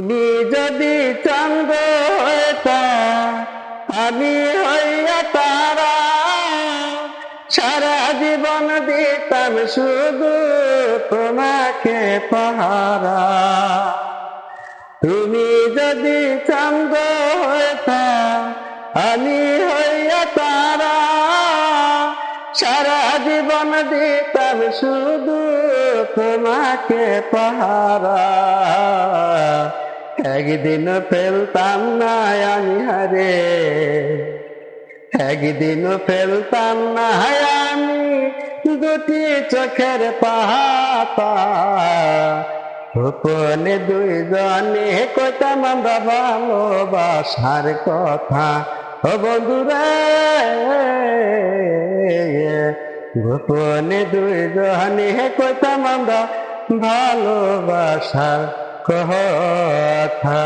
তুমি যদি চন্দ্র হইতা আমি হইয়া তারা, সারা জীবন দিতাম শুধু তোমাকে পাহারা। তুমি যদি চন্দ্র হইতা আমি হইয়া তারা, সারা জীবন দিতাম শুধু তোমাকে পাহারা। একদিন ফেলতাম না আমি হারে, একদিন ফেলতাম না আমি দুটি চোখের পাতা। গোপনে দুইজনে কইতাম আমরা ভালোবাসার কথা। ও বন্ধুরা, গোপনে দুইজনে কইতাম আমরা ভালোবাসার কথা।